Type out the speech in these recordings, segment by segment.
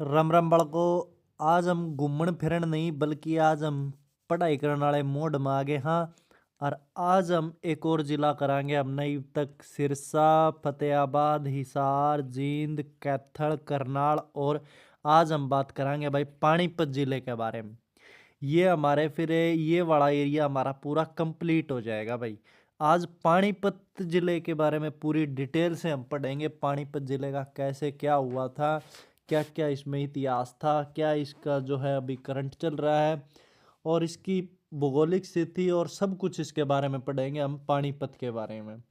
रम रम बड़को। आज हम घूमन फिरन नहीं बल्कि आज हम पढ़ाई करने वाले मोड में आ गए हाँ। और आज हम एक और जिला करांगे हमने अब तक सिरसा, फतेहाबाद, हिसार, जींद, कैथल, करनाल और आज हम बात करांगे भाई पानीपत जिले के बारे में। ये हमारे फिर ये वाला एरिया हमारा पूरा कंप्लीट हो जाएगा भाई। आज पानीपत जिले के बारे में पूरी डिटेल से हम पढ़ेंगे। पानीपत जिले का कैसे क्या हुआ था, क्या क्या इसमें इतिहास था, क्या इसका जो है अभी करंट चल रहा है और इसकी भौगोलिक स्थिति और सब कुछ इसके बारे में पढ़ेंगे हम पानीपत के बारे में।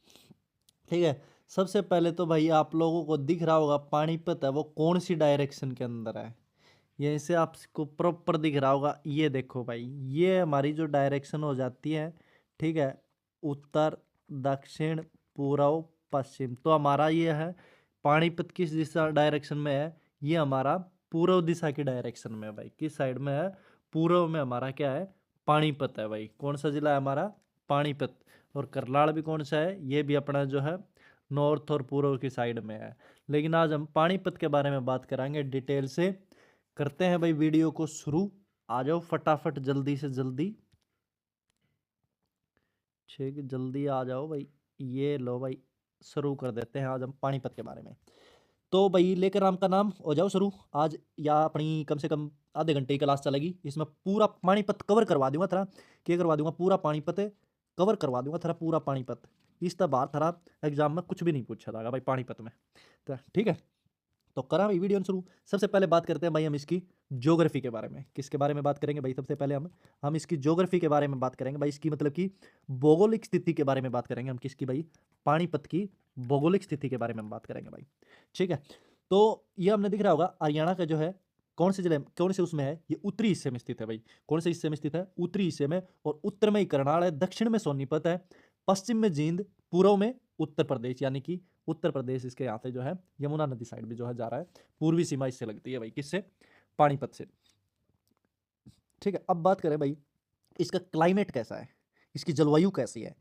ठीक है। सबसे पहले तो भाई आप लोगों को दिख रहा होगा पानीपत है वो कौन सी डायरेक्शन के अंदर है। यहीं से आपको प्रॉपर दिख रहा होगा। ये देखो भाई, ये हमारी जो डायरेक्शन हो जाती है, ठीक है, उत्तर, दक्षिण, पूर्व, पश्चिम। तो हमारा ये है पानीपत किस दिशा डायरेक्शन में है, ये हमारा पूर्व दिशा की डायरेक्शन में है भाई। किस साइड में है, पूर्व में हमारा क्या है, पानीपत है भाई। कौन सा जिला है हमारा, पानीपत। और करनाल भी कौन सा है, ये भी अपना जो है नॉर्थ और पूर्व की साइड में है। लेकिन आज हम पानीपत के बारे में बात करांगे डिटेल से। करते हैं भाई वीडियो को शुरू। आ जाओ फटाफट जल्दी से जल्दी, ठीक जल्दी आ जाओ भाई। ये लो भाई, शुरू कर देते हैं आज हम पानीपत के बारे में। तो भाई लेकर राम का नाम हो जाओ शुरू। आज या अपनी कम से कम आधे घंटे की क्लास चलेगी, इसमें पूरा पानीपत कवर करवा दूंगा थरा। क्या करवा दूंगा, पूरा पानीपत कवर करवा दूंगा थरा, पूरा पानीपत। इस बार थरा एग्जाम में कुछ भी नहीं पूछा जाएगा भाई पानीपत में। तो ठीक है, तो करा भाई वीडियो शुरू। सबसे पहले बात करते हैं भाई हम इसकी ज्योग्राफी के बारे में। किसके बारे में बात करेंगे भाई, सबसे पहले हम इसकी ज्योग्राफी के बारे में बात करेंगे भाई। इसकी मतलब कि भौगोलिक स्थिति के बारे में बात करेंगे हम। किसकी भाई, पानीपत की भौगोलिक स्थिति के बारे में हम बात करेंगे भाई। ठीक है, तो ये हमने दिख रहा होगा हरियाणा का जो है कौन से जिले, कौन से उसमें है, ये उत्तरी हिस्से में स्थित है भाई। कौन से हिस्से में स्थित है, उत्तरी हिस्से में। और उत्तर में ही करनाल है, दक्षिण में सोनीपत है, पश्चिम में जींद, पूर्व में उत्तर प्रदेश। यानी कि उत्तर प्रदेश इसके यहाँ से जो है यमुना नदी साइड भी जो है जा रहा है। पूर्वी सीमा इससे लगती है भाई, किससे, पानीपत से। ठीक है, अब बात करें भाई इसका क्लाइमेट कैसा है, इसकी जलवायु कैसी है।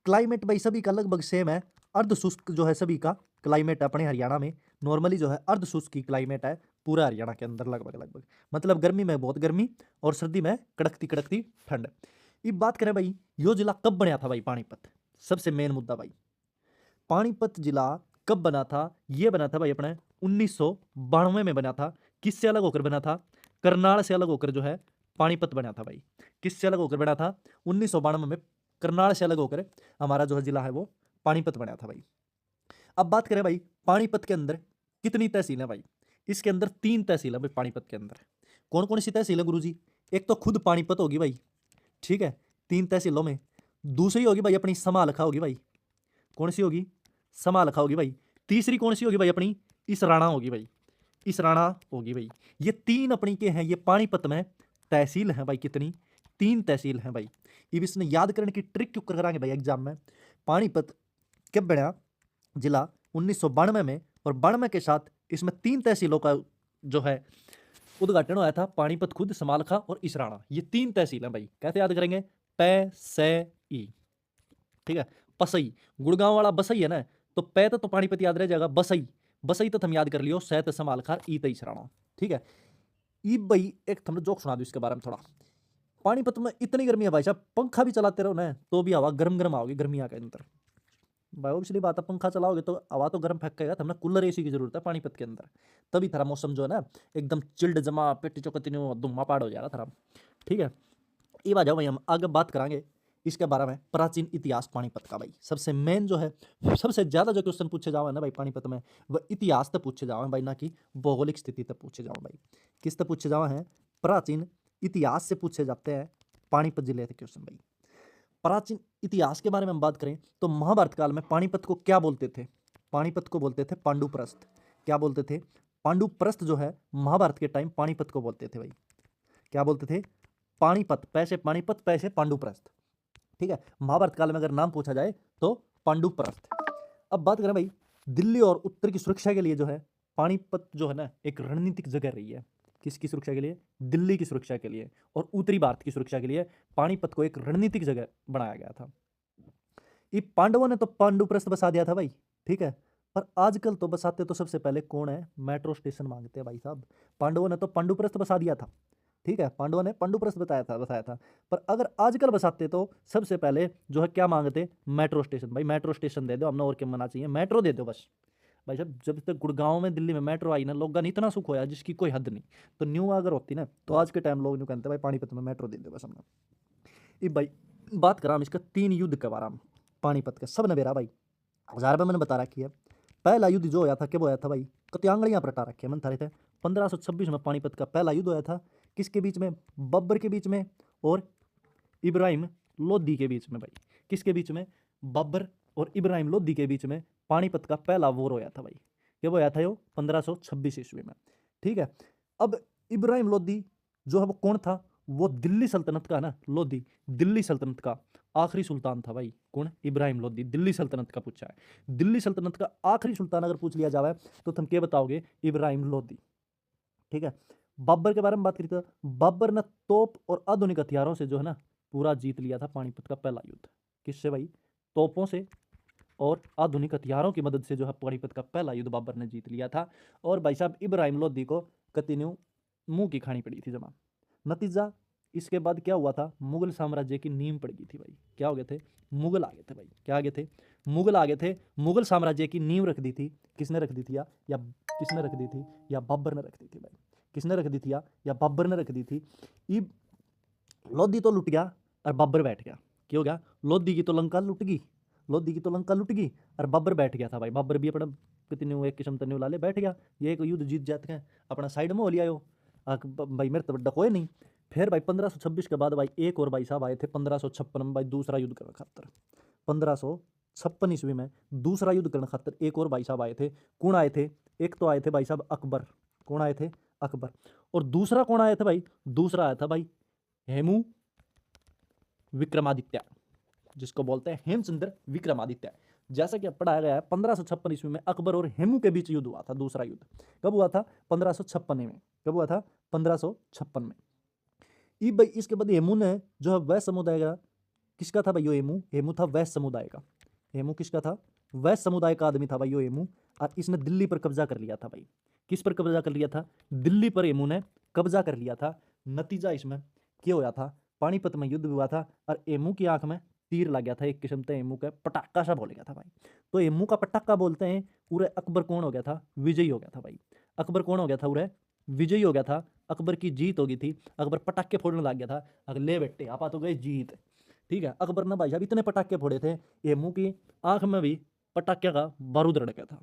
क्लाइमेट भाई सभी का लगभग सेम है। अर्ध शुष्क जो है सभी का क्लाइमेट अपने हरियाणा में नॉर्मली जो है अर्ध शुष्क की क्लाइमेट है पूरा हरियाणा के अंदर लगभग लगभग। मतलब गर्मी में बहुत गर्मी और सर्दी में कड़कती कड़कती ठंड। अब बात करें भाई यो जिला कब बनया था भाई पानीपत, सबसे मेन मुद्दा भाई। पानीपत जिला कब बना था, ये बना था भाई अपने 1992 में बना था। किससे अलग होकर बना था, करनाल से अलग होकर जो है पानीपत बना था भाई। किससे अलग होकर बना था, 1992 में करनाल से अलग होकर हमारा जो है जिला है वो पानीपत बना था भाई। अब बात करें भाई पानीपत के अंदर कितनी तहसील है भाई। इसके अंदर 3 तहसील है भाई पानीपत के अंदर। कौन कौन सी तहसील है गुरुजी, एक तो खुद पानीपत होगी भाई, ठीक है, 3 तहसीलों में। दूसरी होगी भाई अपनी समालखा होगी भाई। कौन सी होगी, समालखा होगी भाई। तीसरी कौन सी होगी भाई अपनी, इसराना होगी भाई, इसराना होगी भाई। ये 3 अपनी के हैं, ये पानीपत में तहसील हैं भाई। कितनी, 3 तहसील हैं भाई। अब इसने याद करने की ट्रिक क्यों कराएंगे भाई एग्जाम में। पानीपत कब बना जिला, 1992 में। और 92 के साथ इसमें 3 तहसीलों का जो है उद्घाटन हुआ था। पानीपत खुद, समालखा और इसराना, ये 3 तहसील हैं भाई। कैसे याद करेंगे, पै से ई, ठीक है। पसई, गुड़गांव वाला बसई है ना, तो पै तो पानीपत याद रह जाएगा। बसई, बसई तो हम याद कर लियो, सै तो समालखार, ई तो इसराना। ठीक है। ई भाई एक थमने जोक सुना दो इसके बारे में थोड़ा। पानीपत में इतनी गर्मी है भाई साहब, पंखा भी चलाते रहो ना तो भी हवा गर्म गर्म आओगी गर्मी के अंदर भाई। ऑब्वियसली बात है, पंखा चलाओगे तो हवा तो गर्म फेंकेगा। तो हमने कूलर एसी की जरूरत है पानीपत के अंदर, तभी थोड़ा मौसम जो है ना एकदम चिल्ड जमा पेटी चौकती दुम्मा पाड़ हो जाएगा थोड़ा। ठीक है, ये बात जाओ भाई हम आगे बात करेंगे इसके बारे में। प्राचीन इतिहास पानीपत का भाई सबसे मेन जो है, सबसे ज्यादा जो क्वेश्चन पूछे जाओ ना भाई पानीपत में, वह इतिहास तक पूछे जाओ भाई, ना कि भौगोलिक स्थिति तक पूछे जाओ भाई। किस तक पूछे जाओ हैं, प्राचीन इतिहास से पूछे जाते हैं पानीपत जिले के क्वेश्चन भाई। प्राचीन इतिहास के बारे में हम बात करें तो महाभारत काल में पानीपत को क्या बोलते थे, पानीपत को बोलते थे पांडुप्रस्थ। क्या बोलते थे, पांडुप्रस्थ जो है महाभारत के टाइम पानीपत को बोलते थे भाई। क्या बोलते थे, पानीपत, पैसे पानीपत, पैसे पांडुप्रस्थ। ठीक है, महाभारत काल में अगर नाम पूछा जाए तो पांडुप्रस्थ। अब बात करें भाई दिल्ली और उत्तर की सुरक्षा के लिए जो है पानीपत जो है ना एक रणनीतिक जगह रही है। किसकी सुरक्षा के लिए, दिल्ली की सुरक्षा के लिए और उत्तरी भारत की सुरक्षा के लिए पानीपत को एक रणनीतिक जगह बनाया गया था। ये पांडवों ने तो पांडुप्रस्थ बसा दिया था भाई, ठीक है। पर आजकल तो बसाते तो सबसे पहले कौन है, मेट्रो स्टेशन मांगते हैं भाई साहब। पांडवों ने तो पांडुप्रस्थ बसा दिया था, ठीक है, पांडवों ने पांडुप्रस्थ बसाया था। पर अगर आजकल बसाते तो सबसे पहले जो है क्या मांगते, मेट्रो स्टेशन। भाई मेट्रो स्टेशन दे दो, हमने और क्या मना चाहिए, मेट्रो दे दो बस। भाई साहब जब तक गुड़गांव में दिल्ली में मेट्रो आई ना, लोगों ने इतना सुख होया जिसकी कोई हद नहीं। तो न्यू अगर होती ना तो आज के टाइम लोग न्यू कहते भाई पानीपत में मेट्रो दे दो बस हमने। ये भाई बात करा हम इसका 3 युद्ध के बारे में, पानीपत का सब नवेरा भाई, 1000 रुपये मैंने बता रखी है। पहला युद्ध जो होया था कब होया था भाई, कत्यांगड़ियाँ पर हटा रखे मन थारे थे। 1526 में पानीपत का पहला युद्ध होया था, किसके बीच में, बब्बर के बीच में और इब्राहिम लोदी के बीच में। भाई किसके बीच में, बब्बर और इब्राहिम लोदी के बीच में पानीपत का पहला वॉर होया था भाई। कब होया था यो, 1526 ईस्वी में, ठीक है। अब इब्राहिम लोदी जो है वो कौन था, वो दिल्ली सल्तनत का ना, लोदी दिल्ली सल्तनत का आखिरी सुल्तान था भाई। कौन, इब्राहिम लोदी, दिल्ली सल्तनत का पूछा है। दिल्ली सल्तनत का आखिरी सुल्तान अगर पूछ लिया जाए तो तुम क्या बताओगे, इब्राहिम लोदी, ठीक है। बाबर के बारे में बात करी तो बाबर ने तोप और आधुनिक हथियारों से जो है ना पूरा जीत लिया था पानीपत का पहला युद्ध। किससे भाई, तोपों से और आधुनिक हथियारों की मदद से जो है पानीपत का पहला युद्ध बाबर ने जीत लिया था। और भाई साहब इब्राहिम लोदी को कंटिन्यू मुंह की खानी पड़ी थी जमा। नतीजा इसके बाद क्या हुआ था, मुगल साम्राज्य की नींव पड़ गई थी भाई। क्या हो गए थे, मुगल आ गए थे भाई। क्या आ गए थे, मुगल आ गए थे। मुगल साम्राज्य की नींव रख दी थी, किसने रख दी थी या किसने रख दी थी, या बाबर ने रख दी थी भाई। किसने रख दी थी या बाबर ने रख दी थी। ये लोदी तो लुट गया और बाबर बैठ गया। क्या हो गया, लोदी की तो लंका लुट गई, लोदी की तो लंका लुट गई और बाबर बैठ गया था भाई। बाबर भी अपना कितने एक किस्म तन्यू लाले बैठ गया, ये एक युद्ध जीत जाते हैं अपना साइड में हो लिया यो। भाई मेरे तो बड्डा कोई नहीं। फिर भाई 1526 के बाद भाई एक और भाई साहब आए थे 1556 में भाई दूसरा युद्ध करने खातर। 1556 ईस्वी में दूसरा युद्ध करने खातर एक और भाई साहब आए थे। कौन आए थे, एक तो आए थे भाई साहब अकबर। कौन आए थे, अकबर। और दूसरा कौन आया था भाई, दूसरा आया था भाई हेमू विक्रमादित्य, जिसको बोलते हैं हेमचंद्र विक्रमादित्य। जैसा कि अब पढ़ाया गया है 1556 ईस्वी में अकबर और हेमू के बीच युद्ध हुआ था, दूसरा युद्ध। कब हुआ था, 1556 में। कब हुआ था, 1556 में। ई भाई इसके बाद हेमू ने जो है वैश्य समुदाय का, किसका था भाई यो हेमू, हेमू था वैश्य समुदाय का। हेमू किसका था, वैश्य समुदाय का आदमी था भाई यो हेमू। और इसने दिल्ली पर कब्जा कर लिया था भाई। किस पर कब्जा कर लिया था, दिल्ली पर हेमू ने कब्जा कर लिया था। नतीजा इसमें क्या होया था, पानीपत में युद्ध हुआ था और हेमू की आंख में तीर लग गया था। एक किस्म से हेमू का पटाखा सा बोल गया था भाई। तो हेमू का पटाखा बोलते हैं। पूरे अकबर कौन हो गया था, विजयी हो गया था भाई। अकबर कौन हो गया था, पूरे विजयी हो गया था। अकबर की जीत हो गई थी। अकबर पटाखे फोड़ने लग गया था, अगले बेटे आपा तो गए जीत, ठीक है। अकबर ने भाई साहब इतने पटाखे फोड़े थे, हेमू की आंख में भी पटाखे का बारूद रड़ गया था,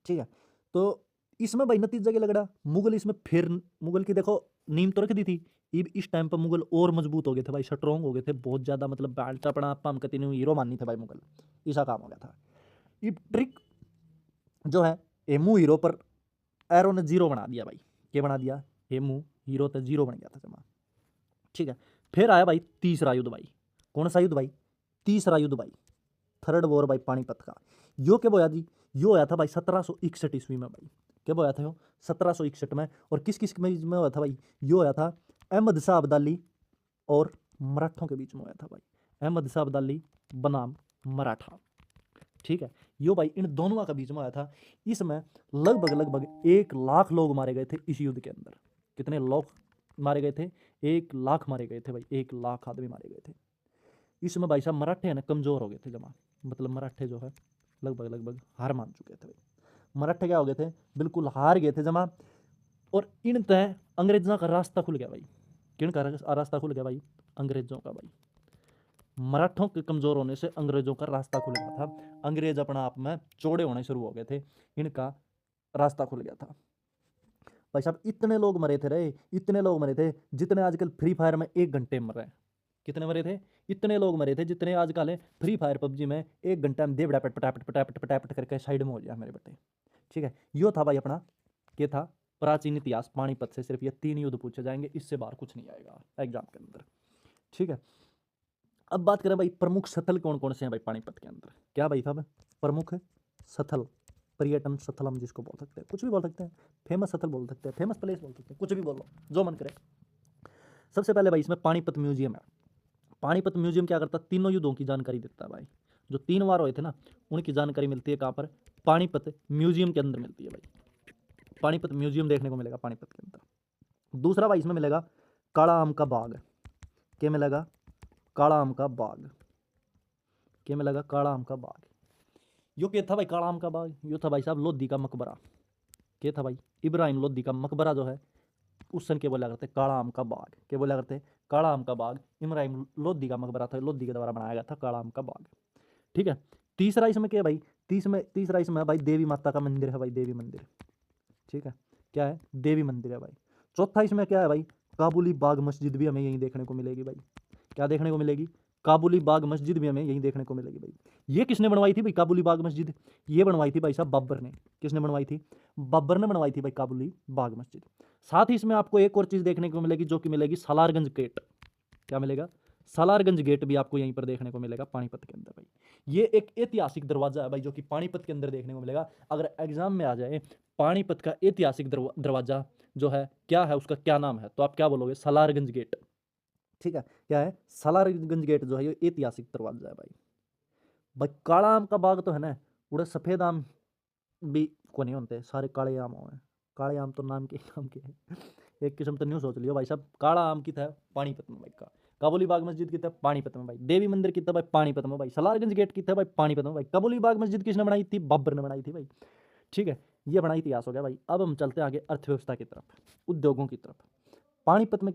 ठीक है। तो इसमें भाई नतीजा क्या लग रहा, मुगल इसमें फिर, मुगल की देखो नींव तो रख दी थी। इस टाइम पर मुगल और मजबूत हो गए थे भाई, स्ट्रॉन्ग हो गए थे बहुत ज्यादा, मतलब चपड़ा हम कहते नहीं हीरो माननी थे भाई मुगल। ऐसा काम हो गया था। ये ट्रिक जो है हेमू हीरो पर एरो ने जीरो बना दिया भाई। क्या बना दिया, हेमू हीरो तो जीरो बन गया था जमा, ठीक है। फिर आया भाई तीसरा युद्ध भाई। कौन सा युद्ध भाई, तीसरा युद्ध भाई, थर्ड वॉर भाई पानीपत का। यो क्या बोया जी, यो आया था भाई 1761 ईस्वी में भाई। क्या बोया था यो, 1761 में। और किस किस में हुआ था भाई, यो आया था अहमद शाह अब्दाली और मराठों के बीच में हुआ था भाई। अहमद शाह अब्दाली बनाम मराठा, ठीक है। यो भाई इन दोनों का बीच में आया था। इसमें लगभग लगभग 1 लाख लोग मारे गए थे इस युद्ध के अंदर। कितने लोग मारे गए थे, 1 लाख मारे गए थे भाई, 1 लाख आदमी मारे गए थे। इसमें भाई साहब मराठे है ना कमजोर हो गए थे जमा, मतलब मराठे जो है लगभग लगभग हार मान चुके थे भाई। मराठे क्या हो गए थे, बिल्कुल हार गए थे जमा। और इन तय अंग्रेजों का रास्ता खुल गया भाई। किन का रास्ता खुल गया भाई, अंग्रेजों का भाई। मराठों के कमजोर होने से अंग्रेजों का रास्ता खुल गया था। अंग्रेज अपना आप में चौड़े होने शुरू हो गए थे, इनका रास्ता खुल गया था भाई साहब। इतने लोग मरे थे रे, इतने लोग मरे थे जितने आजकल फ्री फायर में 1 घंटे में मर रहे हैं। कितने मरे थे, इतने लोग मरे थे जितने आजकल है फ्री फायर पबजी में 1 घंटा में देवड़ा पट पटापट पटापट पटापट करके साइड में हो गया मेरे बेटे, ठीक है। यो था भाई अपना, क्या था, प्राचीन इतिहास पानीपत से सिर्फ ये 3 युद्ध पूछे जाएंगे, इससे बाहर कुछ नहीं आएगा एग्जाम के अंदर, ठीक है। अब बात करें भाई प्रमुख स्थल कौन कौन से हैं भाई पानीपत के अंदर। क्या भाई साहब, प्रमुख स्थल, पर्यटन स्थल हम जिसको बोल सकते हैं, कुछ भी बोल सकते हैं, फेमस स्थल बोल सकते हैं, फेमस प्लेस बोल सकते हैं, कुछ भी बोलो जो मन करे। सबसे पहले भाई इसमें पानीपत म्यूजियम है। पानीपत म्यूजियम क्या करता है, तीनों युद्धों की जानकारी देता है भाई। जो 3 वार हुए थे ना, उनकी जानकारी मिलती है कहाँ पर? पानीपत म्यूजियम के अंदर मिलती है भाई। पानीपत म्यूजियम देखने को मिलेगा पानीपत के अंदर। दूसरा भाई इसमें मिलेगा काला आम का बाग। क्या मिलेगा? काला आम का बाग। क्या मिलेगा? काला आम का बाग। यो क्या था भाई काला आम का बाग? यो था भाई साहब लोधी का मकबरा। क्या था भाई? इब्राहिम लोधी का मकबरा जो है उस सन के बोला करते काला आम का बाग। क्या बोला करते? काला आम का बाग। इब्राहिम लोधी का मकबरा था, लोधी के द्वारा बनाया गया था काला आम का बाग। ठीक है। तीसरा इसमें क्या है भाई? तीसरा इसमें भाई देवी माता का मंदिर है भाई, देवी मंदिर। ठीक है, क्या है? देवी मंदिर है भाई। चौथा इसमें क्या है भाई? काबुली बाग मस्जिद भी हमें यहीं देखने को मिलेगी भाई। क्या देखने को मिलेगी? काबुली बाग मस्जिद भी हमें यहीं देखने को मिलेगी भाई। ये किसने बनवाई थी भाई काबुली बाग मस्जिद? ये बनवाई थी भाई साहब बाबर ने। किसने बनवाई थी? बाबर ने बनवाई थी भाई काबुली बाग मस्जिद। साथ ही इसमें आपको एक और चीज़ देखने को मिलेगी जो कि मिलेगी सालारगंज गेट। क्या मिलेगा? सालारगंज गेट भी आपको यहीं पर देखने को मिलेगा पानीपत के अंदर भाई। ये एक ऐतिहासिक दरवाजा है भाई जो कि पानीपत के अंदर देखने को मिलेगा। अगर एग्जाम में आ जाए पानीपत का ऐतिहासिक दरवाजा जो है क्या है, उसका क्या नाम है, तो आप क्या बोलोगे? सालारगंज गेट। ठीक है, क्या है? सालारगंज गेट जो है ये ऐतिहासिक दरवाजा है भाई। भाई काला आम का बाग तो है ना, उड़े सफेद आम भी को नहीं होते, सारे काले आम हो। काले आम तो नाम के नाम के है। एक किस्म तो न्यू सोच लियो भाई साहब। काला आम की था पानीपत में भाई का, काबुली बाग मस्जिद की था पानीपत में भाई, देवी मंदिर की था भाई पानीपत में भाई, सलारगंज गेट की था भाई पानीपत में भाई, काबुली बाग मस्जिद किसने बनाई थी? बाबर ने बनाई थी भाई। ठीक है, ये बड़ा इतिहास हो गया भाई। अब हम चलते हैं आगे अर्थव्यवस्था की तरफ, उद्योगों की तरफ। पानीपत में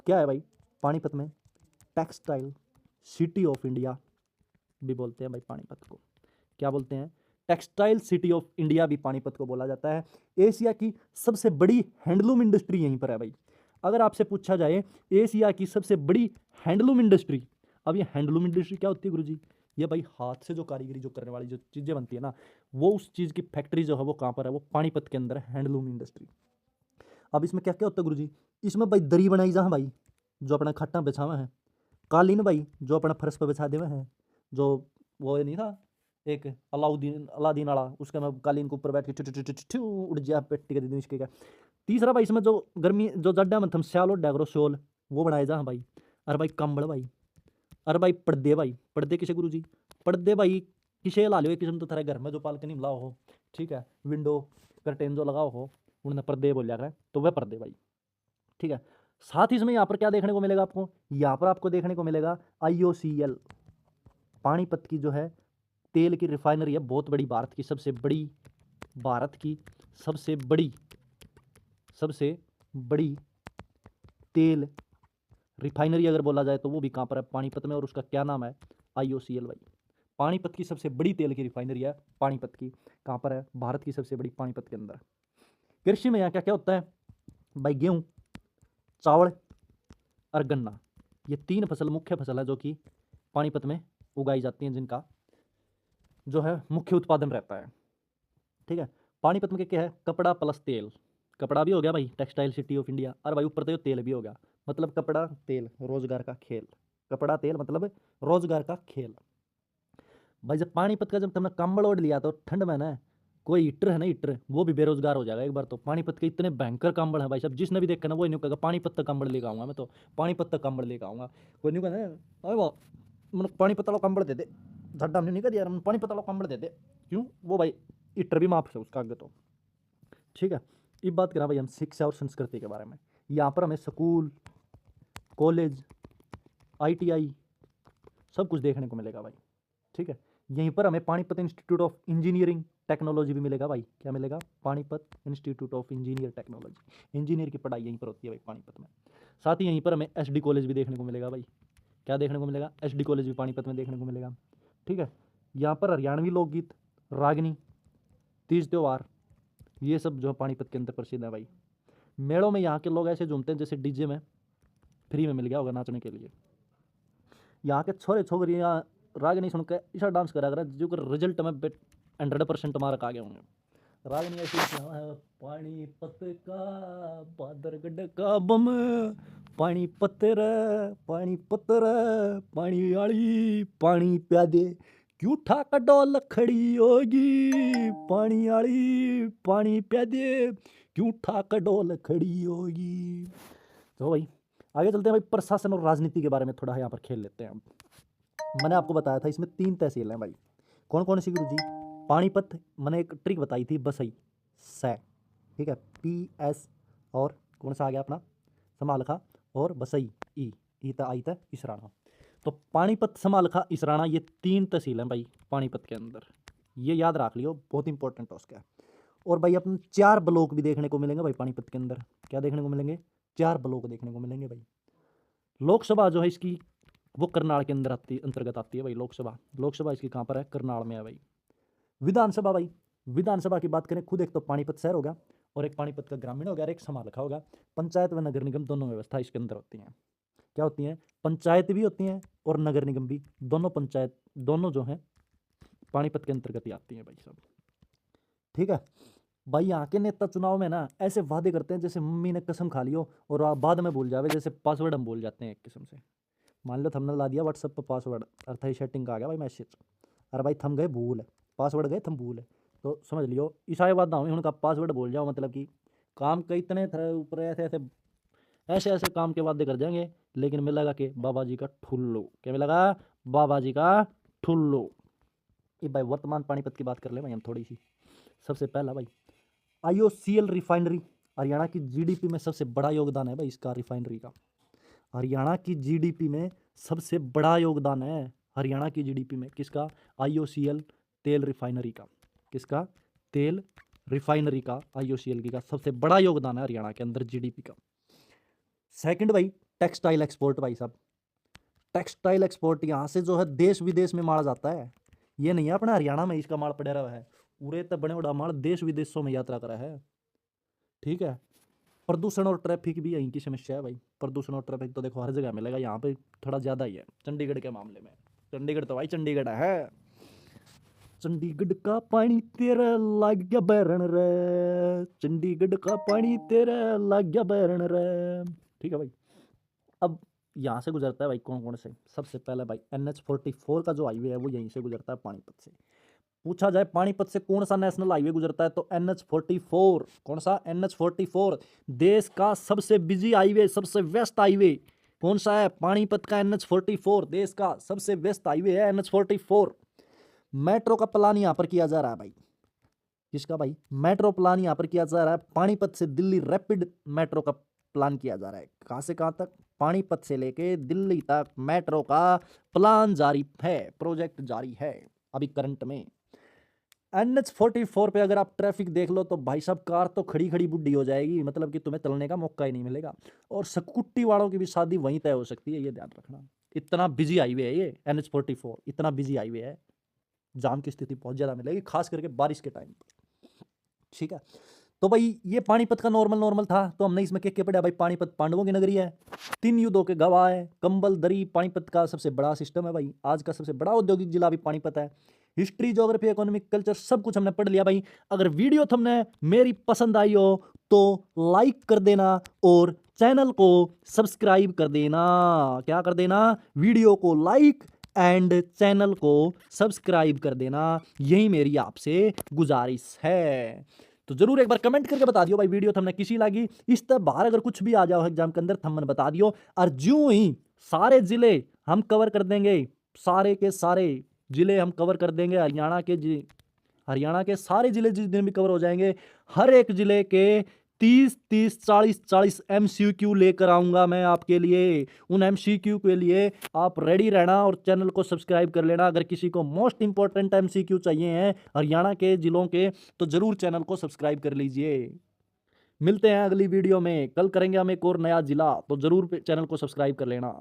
क्या है भाई? पानीपत में टेक्सटाइल सिटी ऑफ इंडिया भी बोलते हैं भाई पानीपत को। क्या बोलते हैं? टेक्सटाइल सिटी ऑफ इंडिया भी पानीपत को बोला जाता है। एशिया की सबसे बड़ी हैंडलूम इंडस्ट्री यहीं पर है भाई। अगर आपसे पूछा जाए एशिया की सबसे बड़ी हैंडलूम इंडस्ट्री, अब ये हैंडलूम इंडस्ट्री क्या होती है गुरुजी? ये भाई हाथ से जो कारीगरी जो करने वाली जो चीज़ें बनती है ना, वो उस चीज़ की फैक्ट्री जो है वो कहाँ पर है? वो पानीपत के अंदर है, हैंडलूम इंडस्ट्री। अब इसमें क्या क्या होता है गुरुजी? इसमें भाई दरी बनाई जा भाई, जो अपना खट्टा बिछावा है। कालीन भाई जो अपना फर्श पर बिछा देवा है, जो वो नहीं था एक अलाउद्दीन अलादीन वाला, उसके में कालीन के ऊपर बैठ के टू उड़ जा पेटी का इसके का। तीसरा भाई इसमें जो गर्मी जो जड्डा में थम स्याल और डैगरो शोल वो बनाए जा भाई। अरे भाई कंबल भाई, अरे भाई पर्दे भाई, पर्दे किसे गुरुजी? पर्दे भाई किसे ला लियो एक किस्म तो थारे घर में जो बालकनी में लाओ हो, ठीक है, विंडो कर्टेन जो लगाओ हो उन्हें पर्दे बोल जाकर, तो वह पर्दे भाई। ठीक है, साथ ही इसमें यहाँ पर क्या देखने को मिलेगा आपको? यहाँ पर आपको देखने को मिलेगा IOCL, पानीपत की जो है तेल की रिफाइनरी है, बहुत बड़ी, भारत की सबसे बड़ी, भारत की सबसे बड़ी तेल रिफाइनरी अगर बोला जाए तो वो भी कहाँ पर है? पानीपत में। और उसका क्या नाम है? IOCL भाई। पानीपत की सबसे बड़ी तेल की रिफाइनरी है पानीपत की। कहाँ पर है? भारत की सबसे बड़ी, पानीपत के अंदर। कृषि में यहाँ क्या क्या होता है भाई? गेहूँ, चावल और गन्ना, ये 3 फसल मुख्य फसल है जो कि पानीपत में उगाई जाती हैं, जिनका जो है मुख्य उत्पादन रहता है। ठीक है, पानीपत में क्या है? कपड़ा प्लस तेल। कपड़ा भी हो गया भाई टेक्सटाइल सिटी ऑफ इंडिया, और भाई ऊपर तो तेल भी हो गया, मतलब कपड़ा तेल रोजगार का खेल। कपड़ा तेल मतलब रोजगार का खेल। भाई जब पानीपत का जब तुमने कंबल ओढ़ लिया तो ठंड में ना कोई हीटर है ना, हीटर वो भी बेरोजगार हो जाएगा एक बार तो। पानीपत के इतने भयंकर कंबल है भाई साहब, जिसने भी देखा ना वो नहीं कहेगा पानीपत तक कंबल लेकर आऊंगा मैं तो, पानीपत तक कंबल लेकर आऊंगा। कोई नहीं कहना अरे वाह मैंने पानीपत वाला कंबल दे दे, झड्डा हमने नहीं कर दिया, पानीपत वाला कंबल दे दे। क्यों? वो भाई हीटर भी माफ है उसका आगे तो। ठीक है, अब बात करें भाई हम शिक्षा और संस्कृति के बारे में। यहाँ पर हमें स्कूल, कॉलेज, ITI सब कुछ देखने को मिलेगा भाई। ठीक है, यहीं पर हमें Panipat institute of engineering technology भी मिलेगा भाई। क्या मिलेगा? Panipat institute of engineer technology, engineer की पढ़ाई यहीं पर होती है भाई पानीपत में। साथ ही यहीं पर हमें SD कॉलेज भी देखने को मिलेगा भाई। क्या देखने को मिलेगा? SD कॉलेज भी पानीपत में देखने को मिलेगा। ठीक है, यहाँ पर हरियाणवी लोकगीत, रागनी, तीज त्योहार, ये सब जो पानीपत के अंदर प्रसिद्ध है भाई। मेलों में यहाँ के लोग ऐसे झूमते हैं जैसे DJ में फ्री में मिल गया होगा नाचने के लिए। यहाँ के छोरे छोकरियाँ रागनी सुन के ऐसा डांस करा कर जो रिजल्ट में 100% मार्क आ गए होंगे। रागनी ऐसी है, पानीपत का बादरगढ़ का बम, पानीपत रे पानी आली पानी प्यादे, क्यों ठाक डोल खड़ी होगी, पानी आली पानी प्यादे, क्यों ठाक डोल खड़ी होगी। तो भाई आगे चलते हैं भाई, प्रशासन और राजनीति के बारे में थोड़ा यहाँ पर खेल लेते हैं हम। मैंने आपको बताया था इसमें 3 तहसील हैं भाई। कौन कौन सी गुरुजी? पानीपत, मैंने एक ट्रिक बताई थी, बसई सै, ठीक है, PS, और कौन सा आ गया अपना समालखा और बसई ई था आई था इसराना। तो पानीपत, समालखा, इसराना, ये 3 तहसील हैं भाई पानीपत के अंदर, ये याद रख लियो, बहुत इंपॉर्टेंट है उसका। और भाई अपन 4 ब्लॉक भी देखने को मिलेंगे भाई पानीपत के अंदर। क्या देखने को मिलेंगे? 4 ब्लॉक देखने को मिलेंगे भाई। लोकसभा जो है इसकी वो करनाल के अंदर आती, अंतर्गत आती है भाई लोकसभा। लोकसभा इसकी कहाँ पर है? करनाल में है भाई। विधानसभा भाई, विधानसभा की बात करें, खुद एक तो पानीपत शहर होगा और एक पानीपत का ग्रामीण हो गया और एक समालखा होगा। पंचायत व नगर निगम दोनों व्यवस्था इसके अंदर होती हैं। क्या होती हैं? पंचायत भी होती हैं और नगर निगम भी। दोनों पंचायत, दोनों जो हैं पानीपत के अंतर्गत ही आती हैं भाई सब, ठीक है। भाई यहाँ के नेता चुनाव में ना ऐसे वादे करते हैं जैसे मम्मी ने कसम खा लियो और आप बाद में भूल जावे, जैसे पासवर्ड हम भूल जाते हैं एक किस्म से। मान लो हमने ला दिया व्हाट्सएप पर पासवर्ड, अर्थाई सेटिंग का आ गया भाई मैसेज, अरे भाई थम गए भूल है, पासवर्ड गए थम भूल है, तो समझ लियो ईसाई बात ना हो उनका पासवर्ड भूल जाओ, मतलब कि काम के इतने थे ऊपर, ऐसे ऐसे ऐसे ऐसे काम के वादे कर जाएंगे, लेकिन मिलेगा कि बाबा जी का ठुल्लो। क्या मिलेगा? बाबा जी का ठुल्लो। ये भाई वर्तमान पानीपत की बात कर ले भाई हम थोड़ी सी। सबसे पहला भाई IOCL रिफाइनरी, हरियाणा की GDP में सबसे बड़ा योगदान है भाई इसका, रिफाइनरी का। हरियाणा की GDP में सबसे बड़ा योगदान है हरियाणा की GDP में किसका? IOCL तेल रिफाइनरी का। किसका? तेल रिफाइनरी का, IOCL की का सबसे बड़ा योगदान है हरियाणा के अंदर GDP का। सेकंड भाई टेक्सटाइल एक्सपोर्ट भाई साहब, टेक्सटाइल एक्सपोर्ट, यहाँ से जो है देश विदेश में माल जाता है। ये नहीं है अपना हरियाणा में इसका माल पड़ा रहा है, पूरे तक बने बड़ा माल देश विदेशों में यात्रा करा है, ठीक है। प्रदूषण और ट्रैफिक भी यहीं की समस्या है भाई। प्रदूषण और ट्रैफिक तो देखो हर जगह मिलेगा, यहाँ पे थोड़ा ज़्यादा ही है चंडीगढ़ के मामले में। चंडीगढ़ तो भाई चंडीगढ़ है। चंडीगढ़ का पानी तेरा लाग गया बैरन रे, चंडीगढ़ का पानी तेरा लाग गया बैरन रे, ठीक है भाई। अब यहाँ से गुजरता है भाई कौन कौन से? सबसे पहले भाई NH44 का जो हाईवे है वो यहीं से गुजरता है पानीपत से। पूछा जाए पानीपत से कौन सा नेशनल हाईवे गुजरता है तो NH44। कौन सा? NH44, देश का सबसे बिजी हाईवे, सबसे व्यस्त हाईवे कौन सा है? पानीपत का NH44, देश का सबसे व्यस्त हाईवे है NH44। मेट्रो का प्लान यहाँ पर किया जा रहा है भाई। किसका भाई? मेट्रो प्लान यहाँ पर किया जा रहा है, पानीपत से दिल्ली रैपिड मेट्रो का प्लान किया जा रहा है। कहाँ से कहाँ तक? पानीपत से लेके दिल्ली तक मेट्रो का प्लान जारी है, प्रोजेक्ट जारी है अभी करंट में। NH44 पे अगर आप ट्रैफिक देख लो तो भाई साहब कार तो खड़ी खड़ी बुड्ढी हो जाएगी, मतलब कि तुम्हें चलने का मौका ही नहीं मिलेगा। और सकुट्टी वालों की भी शादी वहीं तय हो सकती है, ये ध्यान रखना। इतना बिजी हाईवे है ये NH44, इतना बिजी हाईवे है, जाम की स्थिति बहुत ज़्यादा मिलेगी खास करके बारिश के टाइम पर, ठीक है। तो भाई ये पानीपत का नॉर्मल था, तो हमने इसमें क्या पढ़ा भाई? पानीपत पांडवों की नगरी है, 3 युद्धों के गवाह है, कंबल दरी पानीपत का सबसे बड़ा सिस्टम है भाई, आज का सबसे बड़ा औद्योगिक जिला भी पानीपत है। हिस्ट्री, ज्योग्राफी, इकोनॉमिक, कल्चर सब कुछ हमने पढ़ लिया भाई। अगर वीडियो तुमने मेरी पसंद आई हो तो लाइक कर देना और चैनल को सब्सक्राइब कर देना। क्या कर देना? वीडियो को लाइक एंड चैनल को सब्सक्राइब कर देना, यही मेरी आपसे गुजारिश है। तो जरूर एक बार कमेंट करके बता दियो भाई वीडियो तुमने किसी लगी। इस तरह बाहर अगर कुछ भी आ जाओ एग्जाम के अंदर थमन बता दियो, और ज्यों ही सारे जिले हम कवर कर देंगे, सारे के सारे जिले हम कवर कर देंगे, हरियाणा के सारे जिले जिस दिन भी कवर हो जाएंगे, हर एक जिले के 30 40 MCQ लेकर आऊंगा मैं आपके लिए। उन MCQ के लिए आप रेडी रहना और चैनल को सब्सक्राइब कर लेना। अगर किसी को मोस्ट इंपॉर्टेंट MCQ चाहिए हैं हरियाणा के जिलों के तो जरूर चैनल को सब्सक्राइब कर लीजिए। मिलते हैं अगली वीडियो में, कल करेंगे हम एक और नया जिला, तो जरूर चैनल को सब्सक्राइब कर लेना।